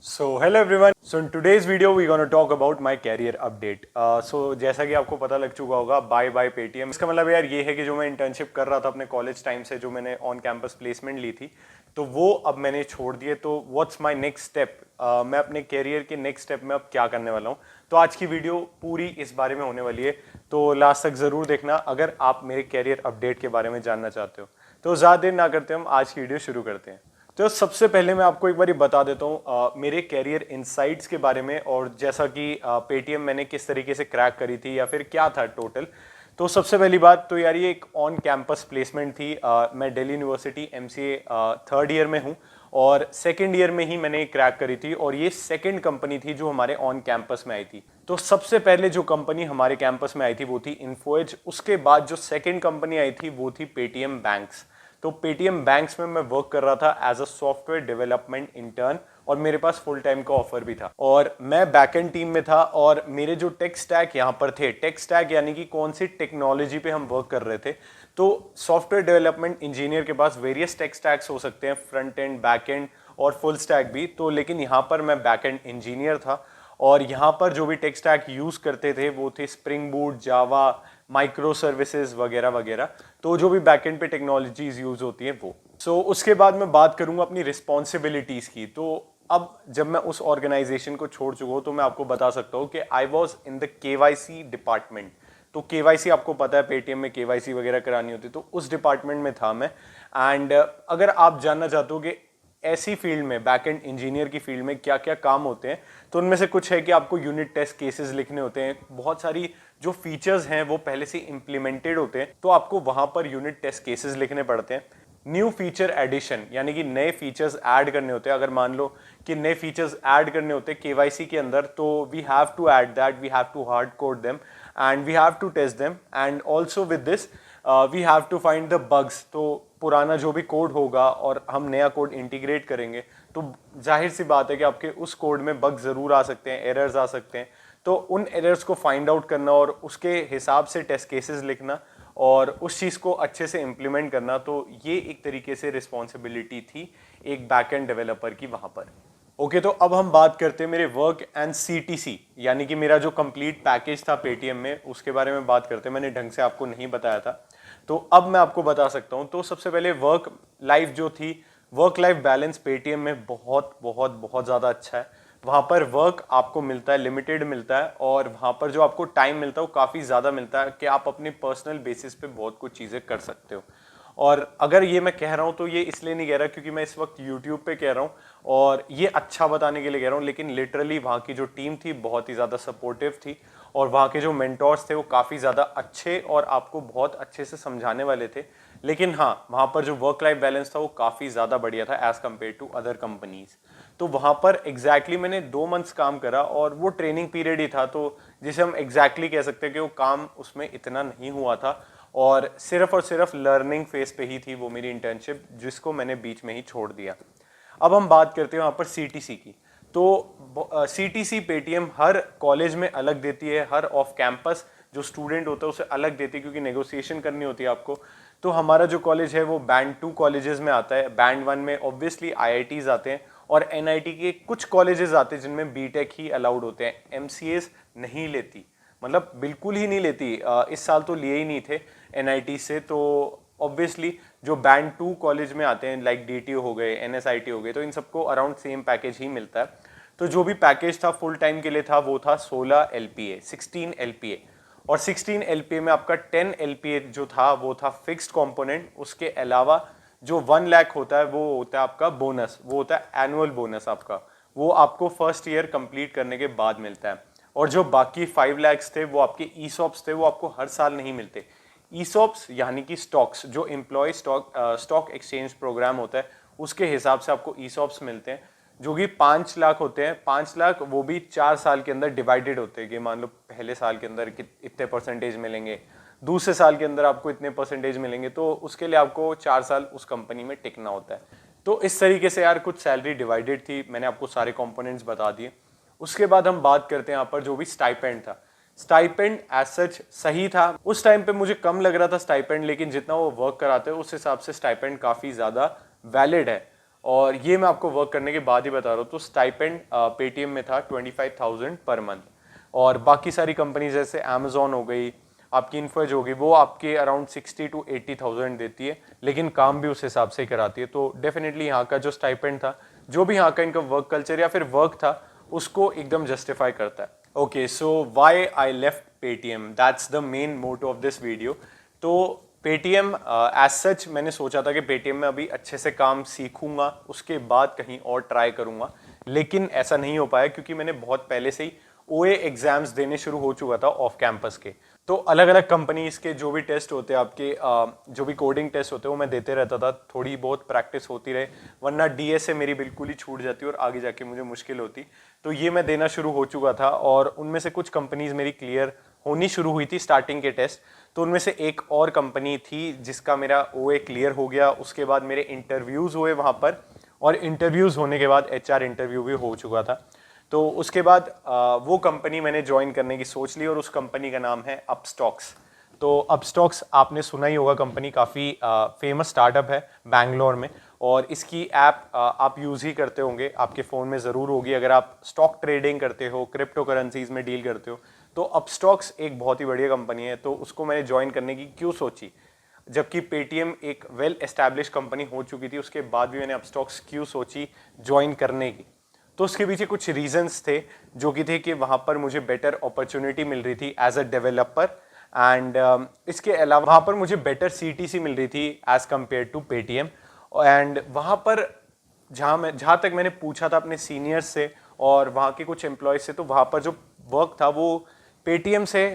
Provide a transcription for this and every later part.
So hello everyone. So in today's video we're going to talk about my career update. So जैसा कि आपको पता लग चुका होगा बाय बाय पेटीएम। इसका मतलब यार ये है कि जो मैं इंटर्नशिप कर रहा था अपने कॉलेज टाइम से, जो मैंने ऑन कैंपस प्लेसमेंट ली थी, तो वो अब मैंने छोड़ दिए। तो व्हाट्स माय नेक्स्ट स्टेप, मैं अपने कैरियर के नेक्स्ट स्टेप में अब क्या करने वाला हूँ। तो आज की वीडियो पूरी इस बारे में होने वाली है, तो लास्ट तक ज़रूर देखना अगर आप मेरे कैरियर अपडेट के बारे में जानना चाहते हो। तो ज़्यादा देर ना करते हम आज की वीडियो शुरू करते हैं। तो सबसे पहले मैं आपको एक बार बता देता हूँ मेरे कैरियर इनसाइट्स के बारे में, और जैसा कि पेटीएम मैंने किस तरीके से क्रैक करी थी या फिर क्या था टोटल। तो सबसे पहली बात तो यार ये एक ऑन कैंपस प्लेसमेंट थी। मैं Delhi university MCA third year में हूँ और सेकेंड ईयर में ही मैंने क्रैक करी थी, और ये सेकेंड कंपनी थी जो हमारे ऑन कैंपस में आई थी। तो सबसे पहले जो कंपनी हमारे कैंपस में आई थी वो थी इन्फोएज। उसके बाद जो सेकेंड कंपनी आई थी वो थी पेटीएम बैंक्स। तो पेटीएम बैंक्स में मैं वर्क कर रहा था as a software development intern, और मेरे पास फुल टाइम का ऑफर भी था, और मैं बैकएंड टीम में था। और मेरे जो टेक स्टैक यहाँ पर थे, टेक स्टैक यानी कि कौन सी टेक्नोलॉजी पे हम वर्क कर रहे थे। तो सॉफ्टवेयर डेवलपमेंट इंजीनियर के पास वेरियस टेक स्टैक्स हो सकते हैं, फ्रंट एंड, बैक एंड और फुल स्टैक भी। तो लेकिन यहाँ पर मैं बैक एंड इंजीनियर था, और यहाँ पर जो भी टेक स्टैक यूज करते थे वो थे स्प्रिंग बूट, जावा, माइक्रो सर्विसेज वगैरह वगैरह। तो जो भी बैकएंड पे टेक्नोलॉजीज यूज होती हैं वो। उसके बाद मैं बात करूंगा अपनी रिस्पॉन्सिबिलिटीज की। तो अब जब मैं उस ऑर्गेनाइजेशन को छोड़ चुका हूं तो मैं आपको बता सकता हूं कि I was in the KYC department. तो केवाईसी आपको पता है, पेटीएम में केवाईसी वगैरह करानी होती है, तो उस डिपार्टमेंट में था मैं। एंड अगर आप जानना चाहते हो कि ऐसी फील्ड में, बैकएंड इंजीनियर की फील्ड में क्या क्या काम होते हैं, तो उनमें से कुछ है कि आपको यूनिट टेस्ट केसेस लिखने होते हैं। बहुत सारी जो फीचर्स हैं वो पहले से इंप्लीमेंटेड होते हैं, तो आपको वहां पर यूनिट टेस्ट केसेस लिखने पड़ते हैं। न्यू फीचर एडिशन यानी कि नए फीचर्स ऐड करने होते हैं। अगर मान लो कि नए फीचर्स ऐड करने होते हैं केवाईसी के अंदर, तो we have to add that, we have to hard code them and we have to test them, and also with this we have to find the bugs. तो पुराना जो भी कोड होगा और हम नया कोड इंटीग्रेट करेंगे, तो जाहिर सी बात है कि आपके उस कोड में बग जरूर आ सकते हैं, एरर्स आ सकते हैं। तो उन एरर्स को फाइंड आउट करना और उसके हिसाब से टेस्ट केसेस लिखना और उस चीज़ को अच्छे से इम्प्लीमेंट करना, तो ये एक तरीके से रिस्पॉन्सिबिलिटी थी एक बैकएंड डेवलपर की वहाँ पर। ओके, तो अब हम बात करते हैं मेरे वर्क एंड सीटीसी, यानी कि मेरा जो कंप्लीट पैकेज था पेटीएम में, उसके बारे में बात करते हैं। मैंने ढंग से आपको नहीं बताया था, तो अब मैं आपको बता सकता हूँ। तो सबसे पहले वर्क लाइफ जो थी, वर्क लाइफ बैलेंस पेटीएम में बहुत बहुत बहुत ज़्यादा अच्छा है। वहाँ पर वर्क आपको मिलता है, लिमिटेड मिलता है, और वहाँ पर जो आपको टाइम मिलता है वो काफ़ी ज़्यादा मिलता है कि आप अपने पर्सनल बेसिस पे बहुत कुछ चीज़ें कर सकते हो। और अगर ये मैं कह रहा हूँ तो ये इसलिए नहीं कह रहा क्योंकि मैं इस वक्त यूट्यूब पे कह रहा हूँ और ये अच्छा बताने के लिए कह रहा हूँ, लेकिन लिटरली वहाँ की जो टीम थी बहुत ही ज़्यादा सपोर्टिव थी, और वहाँ के जो मेंटोर्स थे वो काफ़ी ज़्यादा अच्छे और आपको बहुत अच्छे से समझाने वाले थे। लेकिन हाँ, वहाँ पर जो वर्क लाइफ बैलेंस था वो काफ़ी ज़्यादा बढ़िया था as compare to other companies. तो वहाँ पर एग्जैक्टली मैंने 2 मंथ्स काम करा, और वो ट्रेनिंग पीरियड ही था, तो जिसे हम एग्जैक्टली कह सकते हैं कि वो काम उसमें इतना नहीं हुआ था, और सिर्फ लर्निंग फेज पे ही थी वो मेरी इंटर्नशिप, जिसको मैंने बीच में ही छोड़ दिया। अब हम बात करते हैं वहाँ पर सीटीसी की। तो सीटीसी पेटीएम हर कॉलेज में अलग देती है, हर ऑफ कैंपस जो स्टूडेंट होता है उसे अलग देती है, क्योंकि नेगोशिएशन करनी होती है आपको। तो हमारा जो कॉलेज है वो बैंड 2 कॉलेजेस में आता है। बैंड 1 में ऑब्वियसली आईआईटीज आते हैं, और एनआईटी के कुछ कॉलेजेस आते हैं जिनमें बीटेक ही अलाउड होते हैं, एमसीएस नहीं लेती, मतलब बिल्कुल ही नहीं लेती। इस साल तो लिए ही नहीं थे एनआईटी से। तो ऑब्वियसली जो बैंड 2 कॉलेज में आते हैं लाइक डीटीयू हो गए, एनएसआईटी हो गए, तो इन सबको अराउंड सेम पैकेज ही मिलता है। तो जो भी पैकेज था फुल टाइम के लिए था वो था 16 एलपीए, 16 एलपीए, और 16 एलपीए में आपका 10 एलपीए जो था वो था फिक्स्ड कंपोनेंट। उसके अलावा जो 1 लाख होता है वो होता है आपका बोनस, वो होता है एनुअल बोनस आपका, वो आपको फर्स्ट ईयर कंप्लीट करने के बाद मिलता है। और जो बाकी 5 लाख्स थे वो आपके ईसॉप्स थे, वो आपको हर साल नहीं मिलते। ईसॉप्स यानी कि स्टॉक्स, जो एम्प्लॉय स्टॉक एक्सचेंज प्रोग्राम होता है उसके हिसाब से आपको ईसॉप्स मिलते हैं, जो कि 5 लाख होते हैं। 5 लाख वो भी 4 साल के अंदर डिवाइडेड होते हैं, कि मान लो पहले साल के अंदर इतने परसेंटेज मिलेंगे, दूसरे साल के अंदर आपको इतने परसेंटेज मिलेंगे, तो उसके लिए आपको 4 साल उस कंपनी में टिकना होता है। तो इस तरीके से यार कुछ सैलरी डिवाइडेड थी। मैंने आपको सारे कंपोनेंट्स बता दिए। उसके बाद हम बात करते हैं यहाँ पर जो भी स्टाइपेंड था। स्टाइपेंड एज सच सही था, उस टाइम पे मुझे कम लग रहा था स्टाइपेंड, लेकिन जितना वो वर्क कराते हैं उस हिसाब से स्टाइपेंड काफी ज्यादा वैलिड है। और ये मैं आपको वर्क करने के बाद ही बता रहा हूँ। तो स्टाइपेंड पेटीएम में था 25,000 पर मंथ, और बाकी सारी कंपनीज जैसे अमेजोन हो गई, आपकी इन्फोएज होगी, वो आपके अराउंड 60 to 80,000 देती है, लेकिन काम भी उस हिसाब से कराती है। तो डेफिनेटली यहाँ का जो स्टाइपेंड था, जो भी यहाँ का इनका वर्क कल्चर या फिर वर्क था, उसको एकदम जस्टिफाई करता है। Okay, so why I left Paytm, that's the main motto of this video. तो पेटीएम एज सच मैंने सोचा था कि पेटीएम में अभी अच्छे से काम सीखूंगा, उसके बाद कहीं और ट्राई करूंगा, लेकिन ऐसा नहीं हो पाया क्योंकि मैंने बहुत पहले से ही ओए एग्जाम्स देने शुरू हो चुका था ऑफ कैंपस के। तो अलग अलग कंपनीज के जो भी टेस्ट होते हैं आपके, जो भी कोडिंग टेस्ट होते हैं वो मैं देते रहता था, थोड़ी बहुत प्रैक्टिस होती रहे, वरना डीएसए मेरी बिल्कुल ही छूट जाती और आगे जाके मुझे मुश्किल होती। तो ये मैं देना शुरू हो चुका था और उनमें से कुछ कंपनीज मेरी क्लियर होनी शुरू हुई थी स्टार्टिंग के टेस्ट। तो उनमें से एक और कंपनी थी जिसका मेरा ओए क्लियर हो गया, उसके बाद मेरे इंटरव्यूज़ हुए वहाँ पर, और इंटरव्यूज़ होने के बाद एचआर इंटरव्यू भी हो चुका था। तो उसके बाद वो कंपनी मैंने ज्वाइन करने की सोच ली और उस कंपनी का नाम है अपस्टॉक्स। तो अपस्टॉक्स आपने सुना ही होगा, कंपनी काफ़ी फेमस स्टार्टअप है बैंगलोर में, और इसकी ऐप आप यूज़ ही करते होंगे, आपके फ़ोन में ज़रूर होगी अगर आप स्टॉक ट्रेडिंग करते हो, क्रिप्टो करेंसीज में डील करते हो। तो अपस्टॉक्स एक बहुत ही बढ़िया कंपनी है, तो उसको मैंने ज्वाइन करने की क्यों सोची, जबकि पेटीएम एक वेल एस्टैब्लिश कंपनी हो चुकी थी, उसके बाद भी मैंने अपस्टॉक्स क्यों सोची ज्वाइन करने की। तो उसके पीछे कुछ रीजंस थे, जो कि थे कि वहाँ पर मुझे बेटर अपॉर्चुनिटी मिल रही थी एज अ डेवलपर, एंड इसके अलावा वहाँ पर मुझे बेटर सीटीसी मिल रही थी as compare to Paytm. And वहाँ पर जहाँ तक मैंने पूछा था अपने सीनियर्स से और वहाँ के कुछ एम्प्लॉयज से, तो वहाँ पर जो वर्क था वो पेटीएम से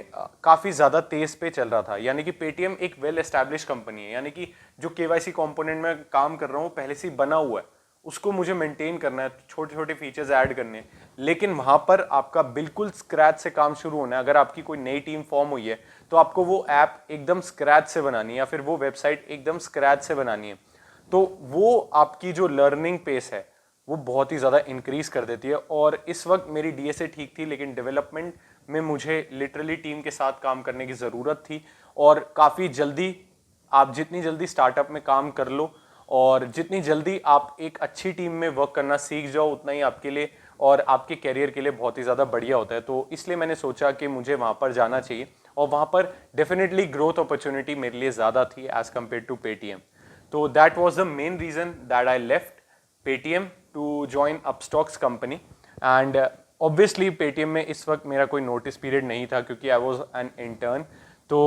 काफ़ी ज़्यादा तेज़ पे चल रहा था। यानी कि पेटीएम एक वेल एस्टैब्लिश कंपनी है, यानी कि जो केवाईसी कंपोनेंट में काम कर रहा हूँ पहले से ही बना हुआ है, उसको मुझे मेंटेन करना है, छोटे छोटे फीचर्स ऐड करने हैं। लेकिन वहाँ पर आपका बिल्कुल स्क्रैच से काम शुरू होना है। अगर आपकी कोई नई टीम फॉर्म हुई है तो आपको वो ऐप एकदम स्क्रैच से बनानी है या फिर वो वेबसाइट एकदम स्क्रैच से बनानी है। तो वो आपकी जो लर्निंग पेस है वो बहुत ही ज़्यादा इंक्रीज कर देती है। और इस वक्त मेरी डीएसए ठीक थी, लेकिन डेवलपमेंट में मुझे लिटरली टीम के साथ काम करने की ज़रूरत थी। और काफ़ी जल्दी, आप जितनी जल्दी स्टार्टअप में काम कर लो और जितनी जल्दी आप एक अच्छी टीम में वर्क करना सीख जाओ, उतना ही आपके लिए और आपके कैरियर के लिए बहुत ही ज़्यादा बढ़िया होता है। तो इसलिए मैंने सोचा कि मुझे वहाँ पर जाना चाहिए, और वहाँ पर डेफिनेटली ग्रोथ अपॉर्चुनिटी मेरे लिए ज़्यादा थी एज़ कम्पेयर टू पेटीएम। तो that was the main reason that I left Paytm to join Upstox company. And obviously Paytm में इस वक्त मेरा कोई नोटिस पीरियड नहीं था क्योंकि आई वॉज एन इंटर्न, तो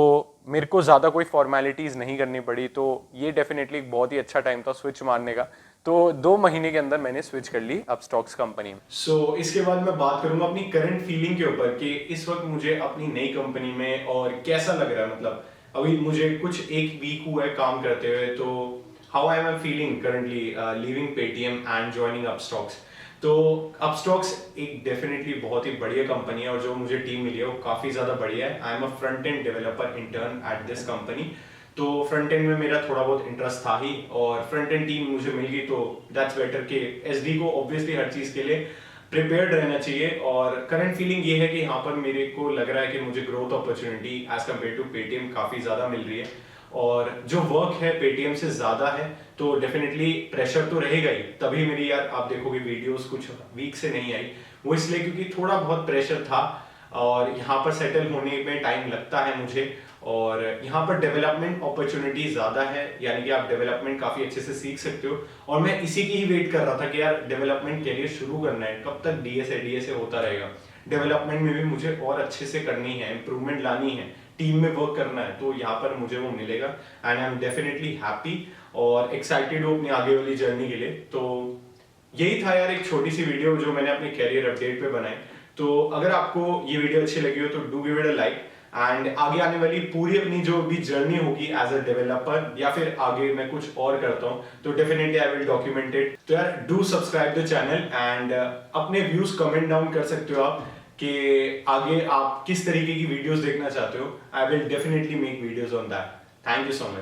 मेरे को ज़्यादा कोई फॉर्मेलिटीज़ नहीं करनी पड़ी। तो ये डेफिनेटली एक बहुत ही अच्छा टाइम था स्विच मारने का। तो 2 महीने के अंदर मैंने स्विच कर ली अपस्टॉक्स कंपनी में। सो इसके बाद मैं बात करूंगा अपनी करंट फीलिंग के ऊपर कि इस वक्त मुझे अपनी नई कंपनी में और कैसा लग रहा है। मतलब अभी मुझे कुछ एक वीक हुआ है काम करते हुए, तो how I am feeling currently leaving Paytm and joining Upstox. तो अपस्टॉक्स एक डेफिनेटली बहुत ही बढ़िया कंपनी है और जो मुझे टीम मिली है वो काफ़ी ज़्यादा बढ़िया है। I am a front end developer intern at this company. तो फ्रंट एंड में मेरा थोड़ा बहुत इंटरेस्ट था ही, और फ्रंट एंड टीम मुझे मिल गई, तो दैट्स बेटर कि एसडी को ऑब्वियसली हर चीज़ के लिए प्रिपेयर्ड रहना चाहिए। और करंट फीलिंग ये है कि यहाँ पर मेरे को लग रहा है कि मुझे growth opportunity as compare to Paytm काफ़ी ज़्यादा मिल रही है, और जो वर्क है पेटीएम से ज़्यादा है। तो डेफिनेटली प्रेशर तो रहेगा ही, तभी मेरी यार आप देखोगे वीडियोस कुछ वीक से नहीं आई, वो इसलिए क्योंकि थोड़ा बहुत प्रेशर था और यहाँ पर सेटल होने में टाइम लगता है मुझे। और यहाँ पर डेवलपमेंट अपॉर्चुनिटी ज़्यादा है, यानी कि आप डेवलपमेंट काफ़ी अच्छे से सीख सकते हो। और मैं इसी की ही वेट कर रहा था कि यार डेवलपमेंट कैरियर शुरू करना है, कब तक डीएसए होता रहेगा। डेवलपमेंट में भी मुझे और अच्छे से करनी है, इंप्रूवमेंट लानी है, टीम में वर्क करना है, तो यहाँ पर मुझे वो मिलेगा। And I am definitely happy और एक्साइटेड हूँ अपनी आगे वाली जर्नी के लिए। तो यही था यार एक छोटी सी वीडियो जो मैंने अपने कैरियर अपडेट पे बनाई। तो अगर आपको ये वीडियो अच्छी लगी हो तो do give it a like, and आगे आने वाली पूरी अपनी जो भी जर्नी होगी एज अ डेवलपर या फिर आगे मैं कुछ और करता हूँ तो definitely I will document it. तो यार do subscribe the channel and अपने व्यूज कमेंट डाउन कर सकते हो आप कि आगे आप किस तरीके की वीडियोस देखना चाहते हो। I will definitely make videos on that. Thank you so much.